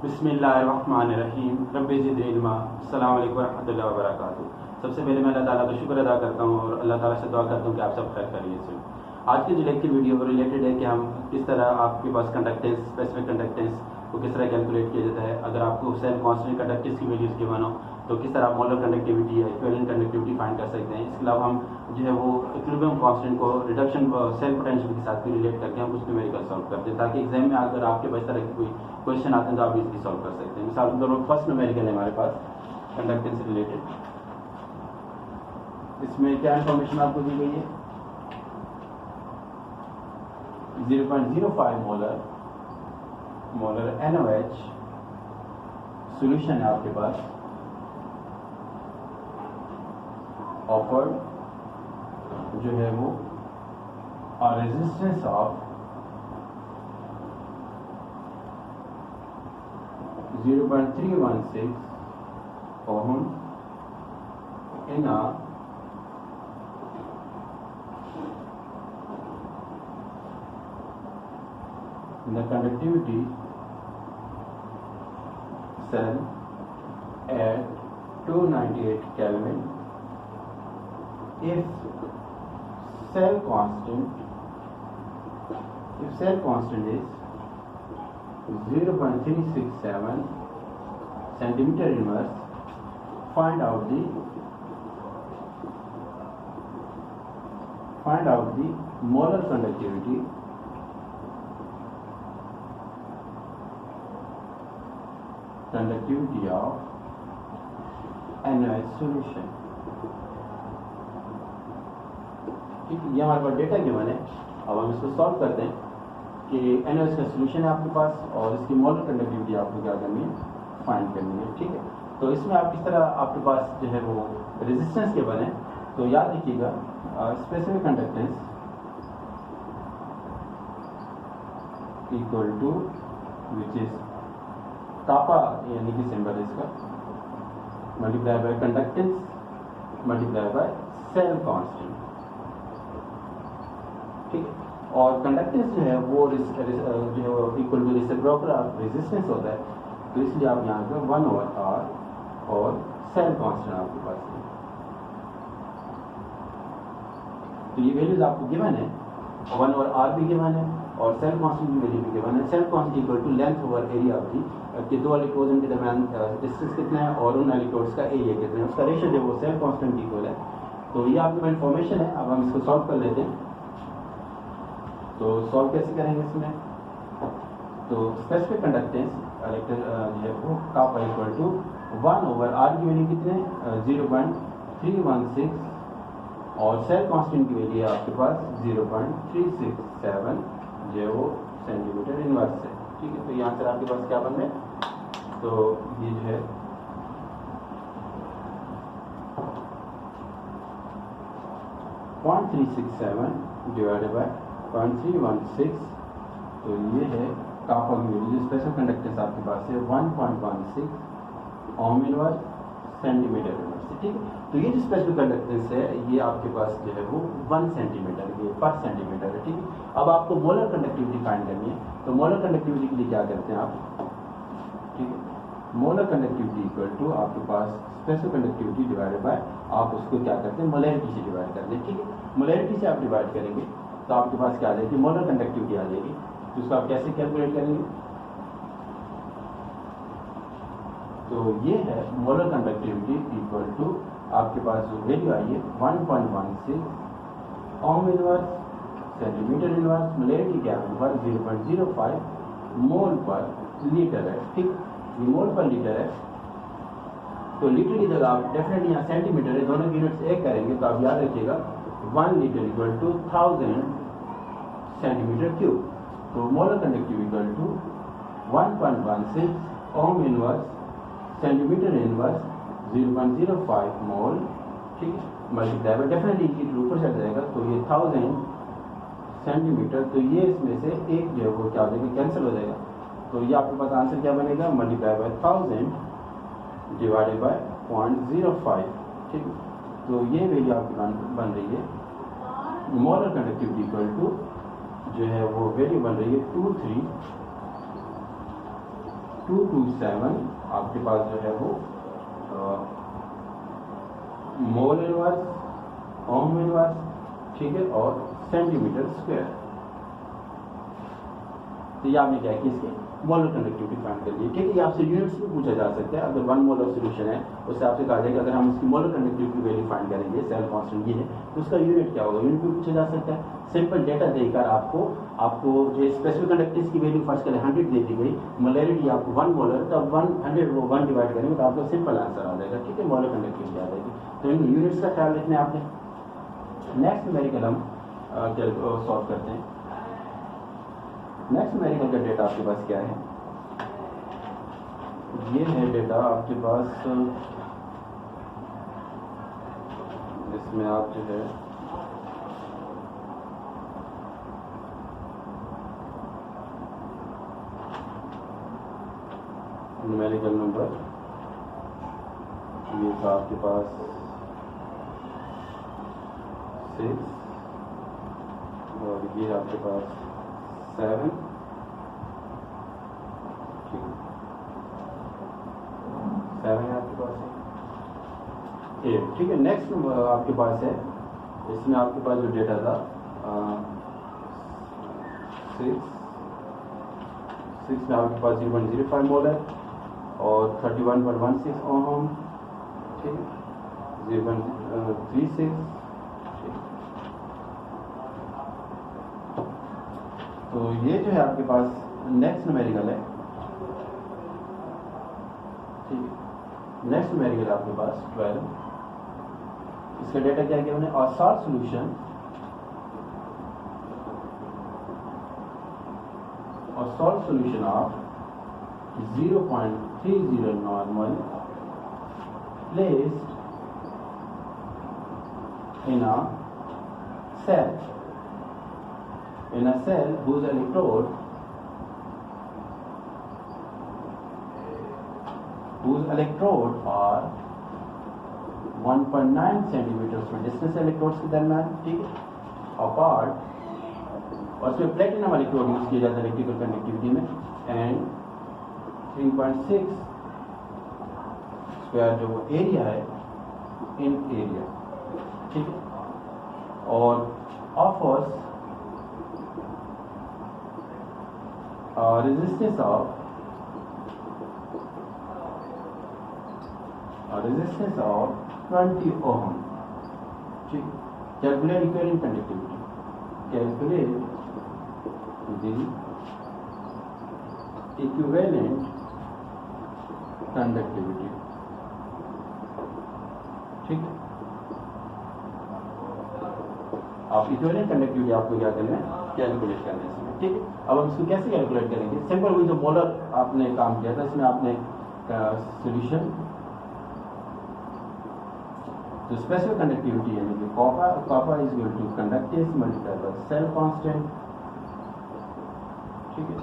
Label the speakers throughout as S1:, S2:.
S1: बिस्मिल्लाहिर्रहमानिर्रहीम रब्बि ज़िदनी इल्मा। अस्सलामु अलैकुम वरहमतुल्लाहि वबरकातुहू। सबसे पहले मैं अल्लाह ताला का शुक्र अदा करता हूँ और अल्लाह ताला से दुआ करता हूँ कि आप सब खैर करिए से। आज की जो लेक्चर वीडियो रिलेटेड है कि हम किस तरह आपके पास कंडक्टेंस, स्पेसिफिक कंडक्टेंस को किस तरह कैलकुलेट किया जाता है। अगर आपको सेल कांस्टेंट कंडक्टेंस की वैल्यूज गिवन हो तो किस तरह आप मोलर कंडक्टिविटी या इक्विवेलेंट कंडक्टिविटी फाइंड कर सकते हैं। इसके अलावा हम जो है वो इक्विलिब्रियम कांस्टेंट को रिडक्शन सेल पोटेंशियल के साथ भी रिलेट करके हम कुछ न्यूमेरिकल सॉल्व करते हैं, ताकि एग्जाम में अगर आपके पास तरह की कोई क्वेश्चन आते हैं तो आप इसकी सॉल्व कर सकते हैं। मिसाल के तौर पर फर्स्ट न्यूमेरिकल है हमारे पास कंडक्टेंस से रिलेटेड। इसमें क्या इंफॉर्मेशन आपको दी गई है? 0.05 मोलर NaOH सॉल्यूशन है आपके पास, ऑफर्ड जो है वो और resistance of 0.316 ohm in a the conductivity cell at 298 Kelvin if cell constant is 0.367 centimeter inverse. Find out the molar conductivity of NaOH solution। ठीक है, ये हमारे पास डेटा गिवन है। अब हम इसको सॉल्व करते हैं कि NaOH का सोल्यूशन है आपके पास और इसकी मोलर कंडक्टिविटी आपको क्या करनी है, फाइंड करनी है। ठीक है, तो इसमें आप किस तरह आपके पास जो है वो रेजिस्टेंस के बने, तो याद रखिएगा specific conductance equal to which is kappa यानी कि सिंबल इसका multiply by conductance multiply by cell constant. ठीक है, और कंडक्टेंस जो है वो equal to reciprocal of resistance होता है, तो इसलिए आप यहाँ पे 1/r और सेल कांस्टेंट आपके पास है। तो ये वैल्यूज आपको गिवन है, 1/r भी गिवन है और सेल कांस्टेंट की वैल्यू भी गिवन है। Cell constant equal to length over area of the कि दो इलेक्ट्रोड के दरमियान डिस्टेंस कितना है और उन इलेक्ट्रोड्स का एरिया कितना है, उसका रेशियो जो वो सेल कांस्टेंट इक्वल है। तो ये आपके पास इंफॉर्मेशन है। अब हम इसको सॉल्व कर लेते हैं। तो सॉल्व कैसे करेंगे इसमें? तो स्पेसिफिक कंडक्टेंस जो है वो कापा इक्वल टू 1/r की वैल्यू कितने 0.316 और सेल कांस्टेंट की वैल्यू है आपके पास 0.367 जो है वो सेंटीमीटर इनवर्स है। ठीक है, तो यहाँ से आपके पास क्या बन रहा है, तो ये जो है 0.367 डिवाइडेड बाय 0.316, तो ये है कापा की वैल्यू जो स्पेशल कंडक्टेंस आपके पास है 1.16 ओम इनवर्स सेंटीमीटर इनवर्स। ठीक है, तो ये जो स्पेशल कंडक्टेंस है ये आपके पास जो है वो 1 सेंटीमीटर ये पर सेंटीमीटर है। ठीक है, अब आपको मोलर कंडक्टिविटी फाइंड करनी है, तो मोलर कंडक्टिविटी के लिए क्या करते हैं आप? ठीक है, मोलर कंडक्टिविटी इक्वल टू आपके पास स्पेशल कंडक्टिविटी डिवाइडेड बाय आप उसको क्या करते हैं मोलैरिटी से डिवाइड करते हैं। ठीक है, मोलैरिटी से आप डिवाइड करेंगे तो आपके पास क्या आ जाएगी, मोलर कंडक्टिविटी आ जाएगी। तो उसको आप कैसे कैलकुलेट करेंगे? तो ये है मोलर कंडक्टिविटी इक्वल टू आपके पास जो वैल्यू आई है 1.16 ohm inverse centimetre inverse, molarity क्या है 0.05 मोल पर लीटर है। ठीक, ये मोल पर लीटर है, तो लीटर की जगह आप डेफिनेटली यहाँ सेंटीमीटर है, दोनों की यूनिट्स एक करेंगे तो आप याद रखिएगा 1 litre equal to 1000 centimetre cube. तो molar conductivity equal to 1.16 ohm inverse centimetre inverse 0.05 mole. ठीक है, मल्टीप्लाई बाय डेफिनेटली लीटर ऊपर चढ़ जाएगा, तो ये 1000 सेंटीमीटर, तो ये इसमें से एक जो है वो क्या हो जाएगा, कैंसिल हो जाएगा। तो ये आपके पास आंसर क्या बनेगा, मल्टीप्लाई बाय 1000 डिवाइडेड बाय 0.05। ठीक है, तो ये वैल्यू आपकी बन रही है मोलर कंडक्टिविटी इक्वल टू जो है वो वैल्यू बन रही है 227 आपके पास जो है वो मोल इनवर्स, ओम इनवर्स, ठीक है, और सेंटीमीटर स्क्वायर। तो ये आपने क्या किया, इसके मोलर कंडक्टिविटी फाइंड कर ली, ठीक है। ये आपसे यूनिट्स भी पूछा जा सकता है। अगर 1 मोलर सोल्यूशन है उससे आपसे कहा जाएगा अगर हम इसकी मोलर कंडक्टिविटी वैल्यू फाइंड करेंगे, सेल कांस्टेंट ये है, तो उसका यूनिट क्या होगा, यूनिट भी पूछा जा सकता है। सिंपल डेटा देकर आपको जो स्पेसिफिक कंडक्टेंस की वैल्यू फर्स्ट करें 100 दे दी गई, मोलरिटी आपको 1 मोलर, तब 100 वो 1 डिवाइड करेंगे तो आपको सिंपल आंसर आ जाएगा, ठीक है, मोलर कंडक्टिविटी आ जाएगी। तो इन यूनिट्स का ख्याल रखना है आपने। नेक्स्ट न्यूमेरिकल हम सॉल्व करते हैं। नेक्स्ट न्यूमेरिकल का डेटा आपके पास क्या है, ये है डेटा आपके पास, इसमें आप जो है न्यूमेरिकल नंबर, ये था आपके पास 6 और ये आपके पास 7, ठीक है, 7 है आपके पास 8, ठीक है। नेक्स्ट आपके पास है, इसमें आपके पास जो डेटा था 6 में आपके पास 0.05 मोल है और 31.16 ओम, ठीक है, 0.36, तो ये जो है आपके पास नेक्स्ट न्यूमेरिकल है, ठीक है। नेक्स्ट न्यूमेरिकल आपके पास 12, इसका डेटा क्या किया हमने, और solve solution of 0.30 normal placed in a cell whose electrode are 1.9 centimetre में डिस्टेंस इलेक्ट्रोड्स के दरमियान, ठीक है, अपार्ट, और उसमें प्लेटिनम इलेक्ट्रोड यूज किया जाता है इलेक्ट्रिकल कंडक्टिविटी में, एंड 3.6 स्क्वायर जो वो एरिया है इन एरिया, ठीक है, और ऑफर्स रेजिस्टेंस ऑफ 20 ओम, ठीक। Calculate equivalent conductivity, calculate the equivalent conductivity, ठीक है। आप इक्विवेलेंट कंडक्टिविटी आपको क्या करना है, कैलकुलेट करना है इसमें, ठीक है। अब हम इसको कैसे कैलकुलेट करेंगे, सिंपल वही जो मोलर आपने काम किया था, इसमें आपने सॉल्यूशन तो स्पेसिफिक कंडक्टिविटी यानी कि copper is equal to conductance multiply by cell constant, ठीक है।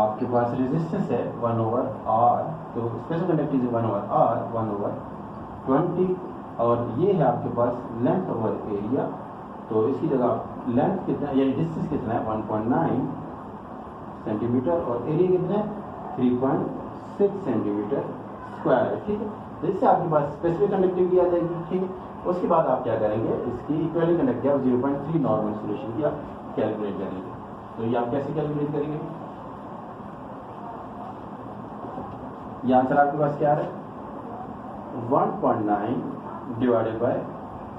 S1: आपके पास रेजिस्टेंस है 1/r, तो स्पेसिफिक कंडक्टिविटी 1/r 1/20, और ये है आपके पास लेंथ ओवर एरिया, तो इसकी जगह लेंथ कितना यानी डिस्टेंस कितना है 1.9 सेंटीमीटर और एरिया कितना है 3.6 सेंटीमीटर स्क्वायर, ठीक है। तो इससे आपके पास स्पेसिफिक कंडक्टिविटी आ जाएगी, ठीक है। उसके बाद आप क्या करेंगे, इसकी इक्विवेलेंट कंडक्टिविटी आप 0.3 नॉर्मल सॉल्यूशन की आप कैलकुलेट करेंगे। तो ये आप कैसे कैलकुलेट करेंगे, ये आंसर आपके पास क्या है 1.9 डिवाइडेड बाय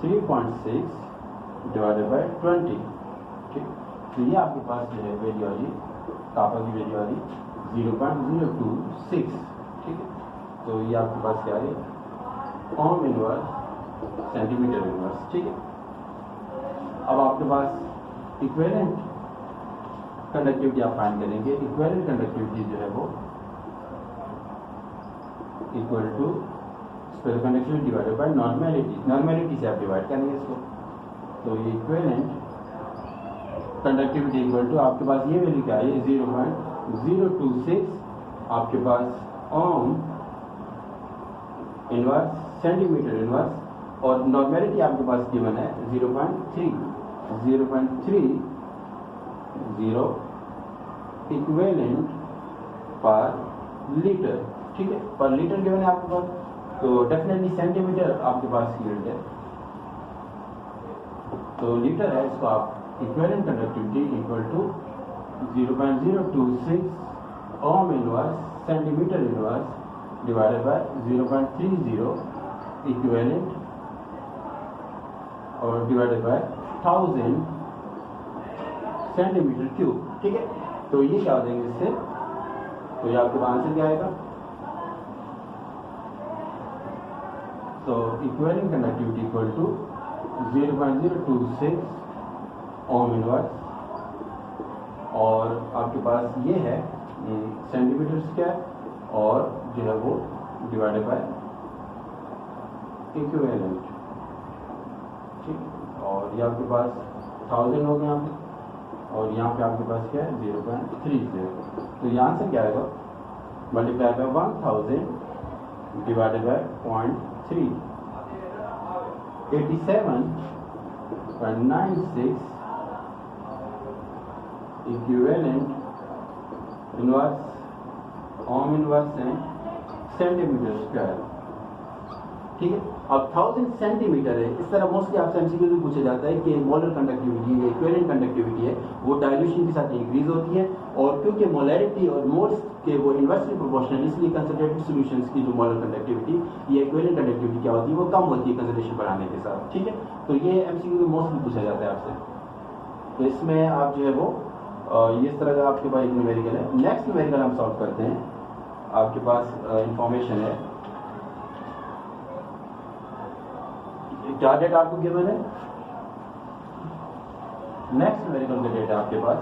S1: 3.6 डिवाइडेड बाय 20, ठीक। तो ये आपके पास जो है वैल्यू आ रही, कॉपर की वैल्यू आ रही 0.026, ठीक है। तो ये आपके पास क्या है ओम इनवर्स सेंटीमीटर इनवर्स, ठीक है। अब आपके पास इक्विवेलेंट कंडक्टिविटी आप फाइंड करेंगे, इक्विवेलेंट कंडक्टिविटी जो है वो equal to specific conductivity divided by normality से आप डिवाइड करेंगे इसको, तो ये इक्विवेलेंट कंडक्टिविटी इक्वल टू आपके पास ये वैल्यू क्या है 0.026 आपके पास ओम इनवर्स सेंटीमीटर इनवर्स, और नॉर्मेलिटी आपके पास गिवन है 0.30 इक्विवेलेंट पर लीटर, ठीक है, पर लीटर गिवन है आपके पास, तो डेफिनेटली सेंटीमीटर आपके पास फील्ड है, तो लीटर है, इसको आप equivalent conductivity equal to 0.026 ohm inverse centimetre inverse divided by 0.30 equivalent और डिवाइडेड बाय 1000 सेंटीमीटर क्यूब, ठीक है। तो ये क्या हो जाएंगे इससे, तो ये आपके आंसर क्या आएगा, तो equivalent conductivity equal to 0.026 ohm inverse, और आपके पास ये है सेंटीमीटर स्क्वायर, और जो है वो डिवाइडेड बाय इक्विवेलेंट, ठीक, और ये आपके पास 1000 हो गया यहाँ पे, और यहाँ पे आपके पास क्या है 0.30, तो यहाँ से क्या आएगा, multiply by 1000 divided by 0.3, 87.96 equivalent inverse ohm inverse है सेंटीमीटर स्क्वायर, ठीक है। अब 1000 सेंटीमीटर है, इस तरह मोस्टली आपसे एमसीक्यू में पूछा जाता है कि मोलर कंडक्टिविटी है, इक्विवेलेंट कंडक्टिविटी है, वो डाइल्यूशन के साथ इंक्रीज होती है, और क्योंकि मोलैरिटी और मोल्स के वो इन्वर्सली प्रोपोर्शनल, इसलिए कंसंट्रेटेड सॉल्यूशंस की जो मोलर कंडक्टिविटी या इक्विवेलेंट कंडक्टिविटी क्या होती है, वो कम होती है कंसंट्रेशन बढ़ाने के साथ, ठीक है। तो ये एमसीक्यू में मोस्टली पूछा जाता है आपसे, तो इसमें आप जो है वो ये इस तरह का आपके पास एक न्यूमेरिकल है। नेक्स्ट न्यूमेरिकल हम सॉल्व करते हैं, आपके पास इंफॉर्मेशन है, क्या डेटा आपको गिवन है, नेक्स्ट न्यूमेरिकल का डेटा आपके पास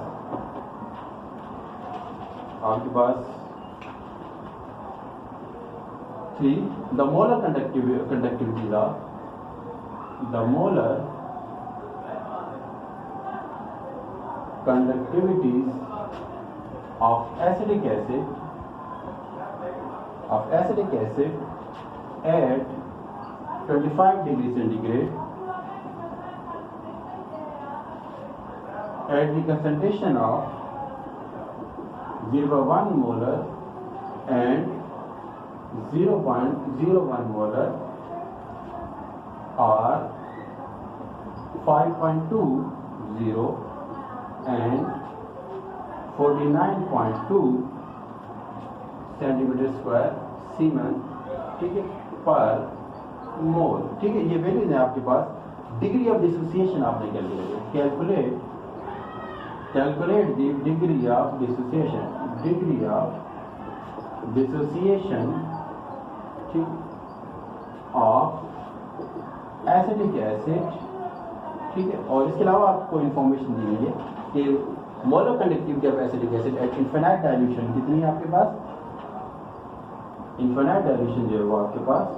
S1: the molar conductivity the molar conductivities of acetic acid at 25 degree centigrade at the concentration of 0.1 molar and 0.01 molar are 5.20 and 49.2 centimetre square सीमेन, ठीक है, पर मोल, ठीक है। ये वैल्यूज है आपके पास। डिग्री ऑफ डिसोसिएशन आपने calculate the degree of dissociation ठीक ऑफ एसिटिक एसिड, ठीक है। और इसके अलावा आपको इंफॉर्मेशन दी गई है कि molar conductivity of acetic acid at infinite dilution कितनी है आपके पास, इनफिनाइट डाइल्यूशन जो है वो आपके पास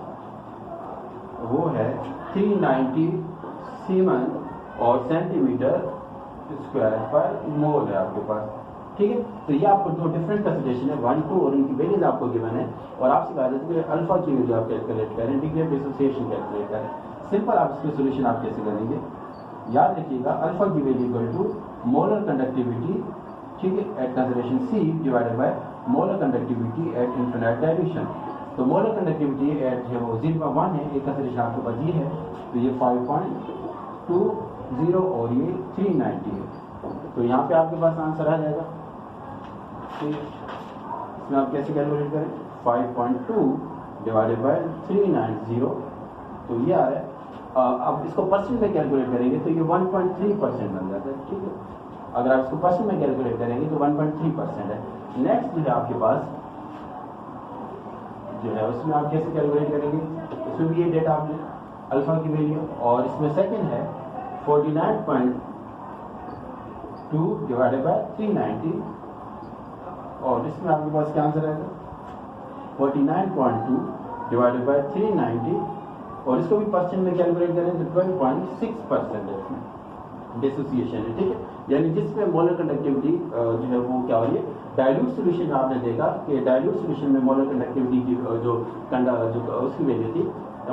S1: वो है 390 सीमेन और सेंटीमीटर स्क्वायर पर मोल है आपके पास, ठीक है। तो ये आपको दो डिफरेंट कंसिडरेशन है, 1, 2 और उनकी वैल्यूज आपको गिवन है, और आपसे कहा जाता है कि अल्फा की वैल्यू आप कैलकुलेट करें, डिग्री ऑफ डिसोसिएशन कैलकुलेट करें। सिंपल आप इसका सोल्यूशन आप कैसे करेंगे, याद रखिएगा अल्फा की value equal to molar conductivity, ठीक है, at consideration C divided by molar conductivity at infinite dilution. तो मोलर कंडक्टिविटी एट जो 0.1 है, एक कंसिडरेशन आपके पास ये है, तो ये 5.20 और ये 390 है, तो यहाँ पे आपके पास आंसर आ जाएगा, ठीक है। इसमें आप कैसे कैलकुलेट करें, 5.2 डिवाइडेड बाय 390, तो ये आ रहा है। अब इसको परसेंट में कैलकुलेट करेंगे तो ये 1.3% बन जाता है, ठीक है। अगर आप इसको परसेंट में कैलकुलेट करेंगे तो 1.3% है। नेक्स्ट जो है आपके पास जो है उसमें आप कैसे कैलकुलेट करेंगे, इसमें भी ये डेटा आपने अल्फा की वैल्यू, और इसमें सेकंड है 49.2 डिवाइडेड बाय 390, और इसमें आपके पास क्या आंसर आएगा 49.2 डिवाइडेड बाय 390, और इसको भी परसेंट में कैलकुलेट करें तो 12.6% है इसमें डिसोसिएशन है, ठीक है। यानी जिसमें मोलर कंडक्टिविटी जो है वो क्या हो रही है, डाइल्यूट सॉल्यूशन में आपने देखा कि डाइल्यूट सॉल्यूशन में मोलर कंडक्टिविटी की जो उसकी वैल्यू थी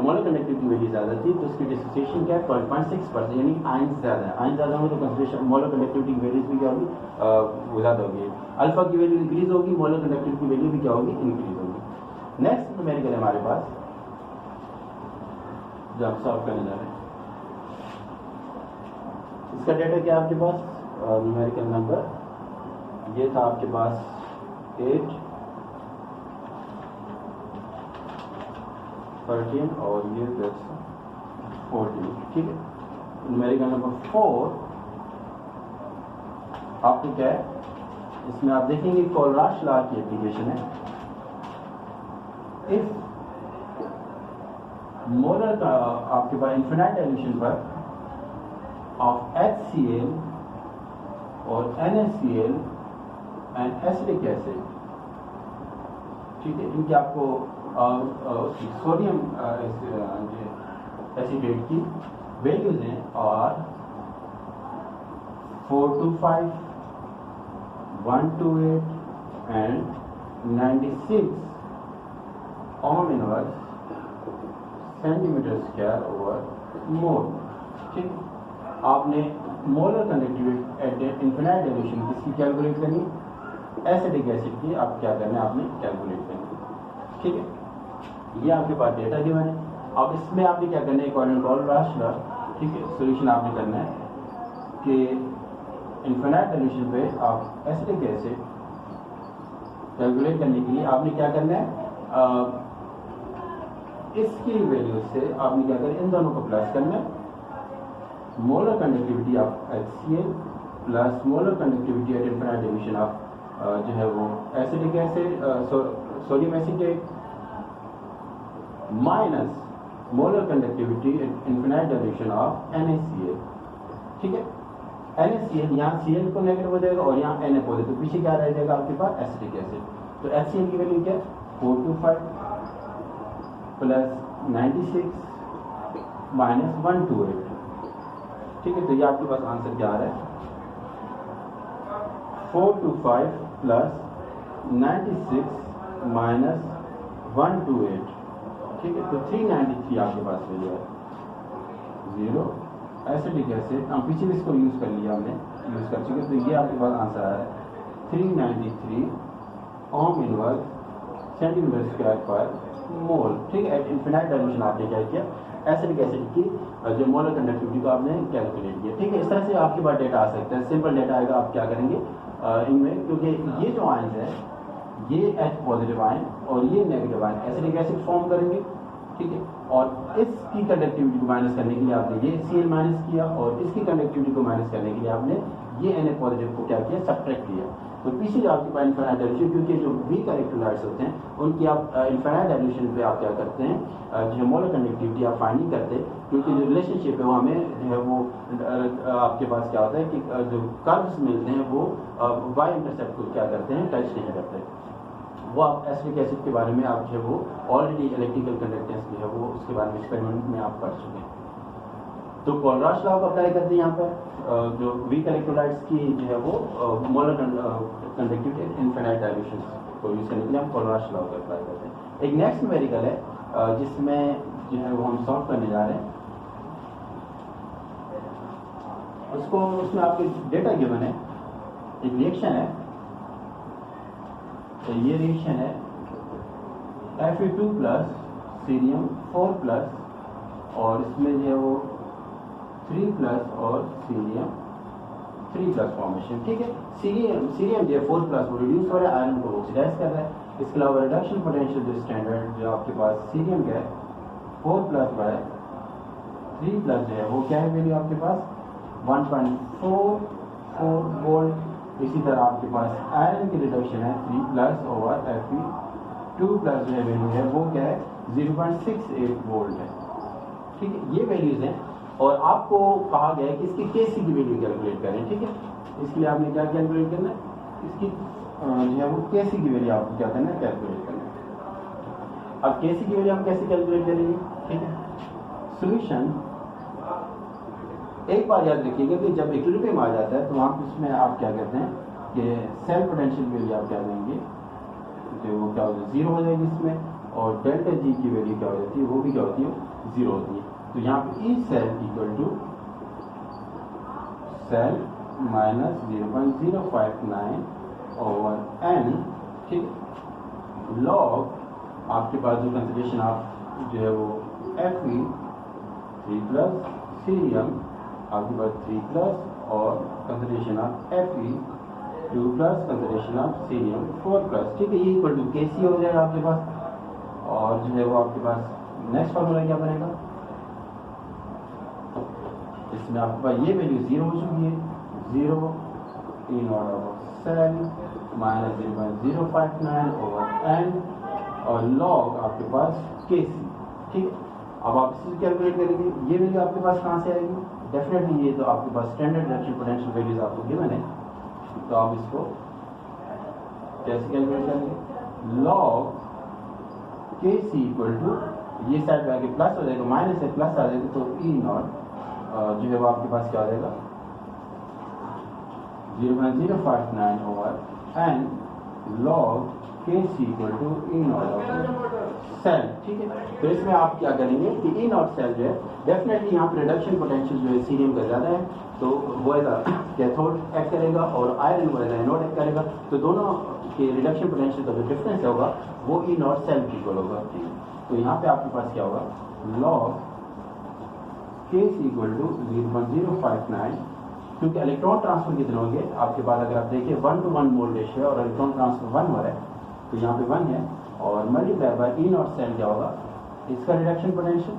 S1: मोलर कंडक्टिविटी वैल्यू ज़्यादा थी तो उसकी डिसोसिएशन क्या है 12.6%, यानी आयन ज़्यादा है। आयन ज़्यादा होंगे तो कंसंट्रेशन मोलर कंडक्टिविटी की वैल्यूज भी क्या होगी, वो ज़्यादा होगी। अल्फा की वैल्यू इंक्रीज होगी, मोलर कंडक्टिविटी की वैल्यू भी क्या होगी, इंक्रीज होगी। नेक्स्ट न्यूमेरिकल है हमारे पास जो आप सॉल्व करने जा रहे हैं। इसका डेटा क्या आपके पास, न्यूमेरिकल नंबर ये था आपके पास 8, 13 और ये 14, ठीक है। न्यूमेरिकल नंबर 4 आपको क्या है, इसमें आप देखेंगे कोलराश लॉ की एप्लीकेशन है। इफ मोलर का आपके पास इन्फिनाइट डाइल्यूशन पर ऑफ HCl और NaCl एंड एसिडिक एसिड, ठीक है, इनकी आपको सोडियम एसिडेट की वैल्यूज हैं और 425, 128 and 96 ohm inverse centimetre square over mole, ठीक। आपने molar conductivity at infinite dilution किसकी कैलकुलेट करनी, एसिडिक एसिड की आप क्या करना है, आपने कैलकुलेट करनी, ठीक है। ये आपके पास डेटा गिवन है। अब इसमें आपने क्या करना है, अकॉर्डिंग टू कोलराश लॉ, ठीक है, सोल्यूशन आपने करना है कि इन्फिनाइट डाइल्यूशन पे आप एसिडिक एसिड कैलकुलेट करने के लिए आपने क्या करना है, इसकी वैल्यू से आपने क्या करना है, इन दोनों को प्लस करना है। Molar conductivity of HCl plus molar conductivity at infinite dilution of जो है वो acidic acid sodium acetate minus molar conductivity at infinite dilution of NaCl, ठीक है। NaCl यहाँ Cl को नेगेटिव हो जाएगा और यहाँ Na पॉजिटिव, तो पीछे क्या रह जाएगा आपके पास एसिडिक एसिड। तो HCl की वैल्यू क्या है 425 प्लस 96 माइनस 128, ठीक है। तो ये आपके पास आंसर क्या आ रहा है, 425 प्लस 96 माइनस 128, ठीक है। तो 393 आपके पास वैल्यू है, 0 एसिडिक एसिड, हम पीछे भी इसको यूज़ कर लिया, हमने यूज़ कर चुके, तो ये आपके पास आंसर आ रहा है 393 ओम इनवर्स सेंटीमीटर स्क्वायर पर मोल, ठीक है। एट इन्फिनाइट डाइल्यूशन आपने क्या किया, एसिडिक एसिड की जो मोलर कंडक्टिविटी को आपने कैलकुलेट किया, ठीक है। इस तरह से आपके पास डेटा आ सकता है, सिंपल डेटा आएगा। आप क्या करेंगे इनमें, क्योंकि ये जो आयन है ये H पॉजिटिव आयन और ये negative ion acidic acid form करेंगे, ठीक है। और इसकी कंडक्टिविटी को माइनस करने के लिए आपने ये Cl माइनस किया और इसकी कंडक्टिविटी को माइनस करने के लिए आपने ये Na पॉजिटिव को क्या किया, सब्ट्रैक्ट किया। तो पीछे जो आपके पास इन्फिनाइट डाइल्यूशन, क्योंकि जो वीक इलेक्ट्रोलाइट्स होते हैं उनकी आप इन्फिनाइट डाइल्यूशन पे आप क्या करते हैं, जो मोलर कंडक्टिविटी आप फाइंड नहीं करते, क्योंकि जो रिलेशनशिप है वो हमें जो है वो आपके पास क्या होता है कि जो कर्व्स मिलते हैं वो वाई इंटरसेप्ट को क्या करते हैं, टच नहीं करते। वो आप एसिडिक एसिड के बारे में आप जो है वो ऑलरेडी इलेक्ट्रिकल कंडक्टेंस जो है वो उसके बारे में एक्सपेरिमेंट में आप पढ़ चुके हैं। तो कोलराश लॉ को अप्लाई करते हैं यहाँ पर, जो वीक इलेक्ट्रोलाइट्स की जो है वो मोलर कंडक्टिविटी इन्फिनाइट डाइल्यूशन को यूज करने के लिए हम कोलराश लॉ को अप्लाई करते हैं। एक नेक्स्ट न्यूमेरिकल है जिसमें जो है वो हम सॉल्व करने जा रहे हैं, उसको उसमें आपके डेटा गिवन है, एक रिएक्शन है, तो ये रिएक्शन है Fe2 प्लस सीरियम 4 प्लस और इसमें जो है वो 3 प्लस और सीरियम 3 प्लस फॉर्मेशन, ठीक है। सीरियम जो है 4 प्लस वो रिड्यूस हो रहा है, आयरन को ऑक्सीडाइज कर रहा है। इसके अलावा रिडक्शन पोटेंशियल जो स्टैंडर्ड जो आपके पास सीरियम का है 4 प्लस बाय 3 प्लस जो है वो क्या है वैल्यू आपके पास 1.44 वोल्ट। इसी तरह आपके पास आयरन की रिडक्शन है 3 प्लस ओवर Fe2 प्लस जो है वैल्यू है वो क्या है 0.68 वोल्ट है, ठीक है। ये वैल्यूज हैं और आपको कहा गया है कि इसकी Kc की वैल्यू कैलकुलेट करें, ठीक है। इसके लिए आपने क्या कैलकुलेट करना है, इसकी जो है वो Kc की वैल्यू आपको क्या करना है, कैलकुलेट करना है। अब Kc की वैल्यू हम कैसे कैलकुलेट करेंगे, ठीक है। सोल्यूशन एक बार याद रखिएगा कि जब इक्विलिब्रियम आ जाता है तो वहाँ उसमें आप क्या कहते हैं कि सेल पोटेंशियल वैल्यू आप क्या देंगे, तो वो क्या हो जाएगी 0 हो जाएगी इसमें, और डेल्टा जी की वैल्यू क्या हो जाती है, वो भी क्या होती है, 0 होती है। तो यहाँ पे E cell equal to cell minus 0.059 over n, ठीक। लॉग आपके पास जो कंसिडरेशन आप जो है वो एफ ई 3 प्लस सीरियम आपके पास 3 प्लस और consideration of F E 2 plus consideration of cerium 4 plus, ठीक है। ये इक्वल टू के सी हो जाएगा आपके पास। और जो है वो आपके पास नेक्स्ट फार्मूला क्या बनेगा, इसमें आपके पास ये वैल्यू 0 हो चुकी है, 0 E not over cell minus 0.059 over n और लॉग आपके पास के सी, ठीक। अब आप इसे कैलकुलेट करेंगे, ये वैल्यू आपके पास कहाँ से आएगी, डेफिनेटली ये तो आपके पास स्टैंडर्ड रिडक्शन पोटेंशियल वैल्यूज आपको गिवन है। तो आप इसको कैसे कैलकुलेट करेंगे, log K C equal to ये साइड में आगे प्लस हो जाएगा, माइनस से प्लस आ जाएगा, तो ई नॉट जो है वो आपके पास क्या आ जाएगा 0.059 over n log K C equal to E not cell, ठीक है। तो इसमें आप क्या करेंगे कि ई नॉट सेल जो है डेफिनेटली यहाँ पे रिडक्शन पोटेंशियल जो है सीरियम का ज़्यादा है, तो वो एज कैथोड एक्ट करेगा और आयरन वो एज एनोड एक्ट करेगा, तो दोनों के रिडक्शन पोटेंशियल का जो डिफरेंस होगा वो ई नॉट सेल की इक्वल होगा, ठीक है। तो यहाँ पे आपके पास क्या होगा, log K C equal to 0.059, क्योंकि इलेक्ट्रॉन ट्रांसफर कितने होंगे आपके पास, अगर आप देखिए 1 to 1 मोल रेशियो और इलेक्ट्रॉन ट्रांसफर 1 हो रहा है, तो यहाँ पे 1 है और multiply by E not cell क्या होगा, इसका रिडक्शन पोटेंशियल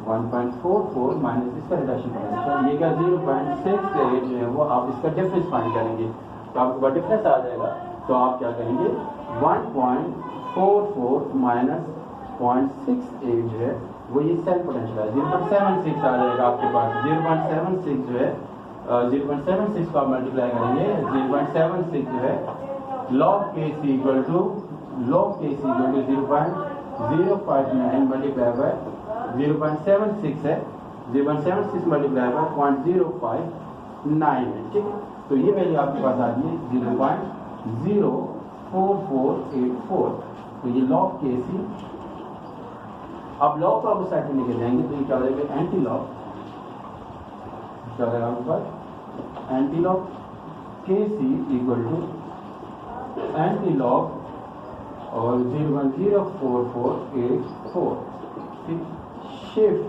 S1: 1.44 माइनस इसका रिडक्शन पोटेंशियल, ये क्या 0.68 जो है वो आप इसका डिफरेंस फाइंड करेंगे, तो आपके पास डिफरेंस आ जाएगा। तो आप क्या करेंगे 1.44 माइनस 0.68 जो है वो ये सेल पोटेंशियल है, 0.76 आ जाएगा आपके पास। 0.76 जो है 0.76 को आप मल्टीप्लाई करेंगे, 0.76 जो है log के C equal to 0.059 multiply by 0.76 है, 0.76 मल्टीप्लाई बाय 0.059 है, ठीक है। तो ये वैल्यू आपके पास आ रही है 0.04484, तो ये log के सी। अब लॉग को आप उस साइड में लेके जाएंगे तो ये क्या हो जाएगा, एंटी लॉग क्या हो जाएगा आपके पास, anti log K C equal to anti log और 0.04484, ठीक। शिफ्ट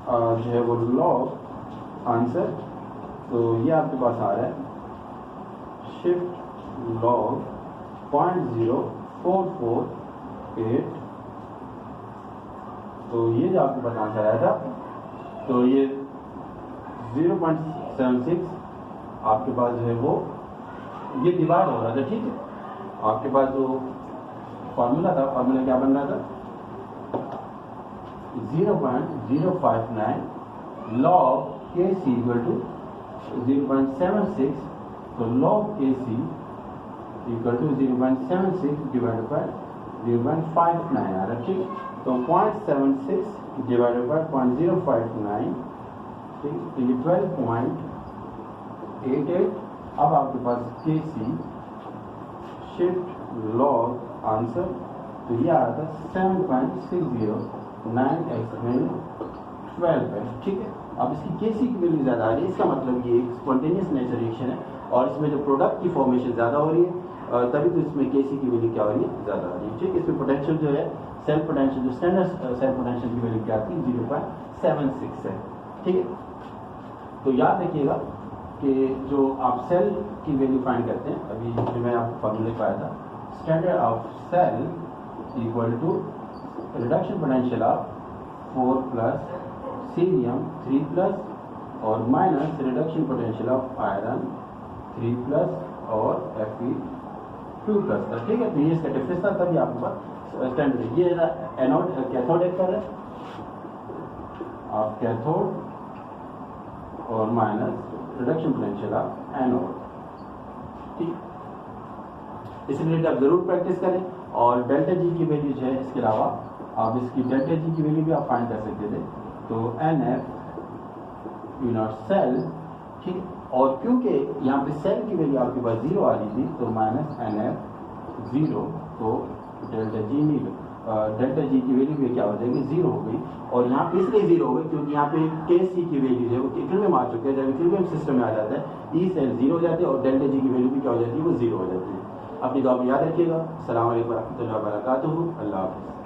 S1: जो है वो लॉग आंसर, तो ये आपके पास आ रहा है शिफ्ट लॉग 0.0448, तो ये जो आपके पास आंसर आया था, तो ये 0.76 आपके पास जो है वो ये डिवाइड हो रहा था, ठीक है। आपके पास जो फॉर्मूला था, फॉर्मूला क्या बन रहा था 0.059 log के सी इक्वल टू 0.76, तो log के C equal to 0.76 divided by 0.59 आ रहा है, ठीक। तो 0.76 डिवाइडेड बाय 0.059, ठीक, तो ये 12.88। अब आपके पास के सी शिफ्ट लॉग आंसर, तो ये आ रहा था 7.609x/12 है, ठीक है। अब इसकी के सी की वैल्यू ज़्यादा आ रही है, इसका मतलब ये स्पॉन्टेनियस नेचर रिएक्शन है और इसमें जो प्रोडक्ट की फॉर्मेशन ज़्यादा हो रही है, तभी तो इसमें के सी की वैल्यू क्या हो रही है, ज़्यादा आ रही है, ठीक। इसमें पोटेंशियल जो है सेल पोटेंशियल, जो स्टैंडर्ड सेल पोटेंशियल की वैल्यू क्या आती है 0.76 है, ठीक है। तो याद रखिएगा कि जो आप सेल की वैल्यू फाइंड करते हैं, अभी जो मैं आपको फॉर्मूला पाया था, standard of cell equal to reduction potential of 4 plus cerium 3 plus और minus reduction potential of iron 3 plus और Fe 2 प्लस था, ठीक है। तो ये इसका डिफरेंस था, तभी आपके पास स्टैंडर्ड ये एनोड कैथोड एक कर रहे हैं आप, कैथोड और minus reduction potential of anode, ठीक। इसलिए आप जरूर प्रैक्टिस करें। और डेल्टा जी की वैल्यू जो है, इसके अलावा आप इसकी डेल्टा जी की वैल्यू भी आप फाइंड कर सकते थे, तो NF यू नॉट सेल, ठीक। और क्योंकि यहाँ पे सेल की वैल्यू आपके पास 0 आ रही थी, तो माइनस NF 0 तो डेल्टा जी की वैल्यू भी क्या हो जाएगी, 0 हो गई। और यहाँ पे इसलिए 0 हो गई क्योंकि यहाँ पे के सी की वैल्यू है वो इक्विलिब्रियम में आ चुके हैं। जब इक्विलिब्रियम सिस्टम में आ जाता है ई सेल 0 हो जाते हैं और डेल्टा जी की वैल्यू भी क्या हो जाती है, वो 0 हो जाती है। अपनी दुआ में याद रखिएगा। अस्सलाम वालेकुम व रहमतुल्लाहि व बरकातुहू। अल्लाह हाफ़िज़।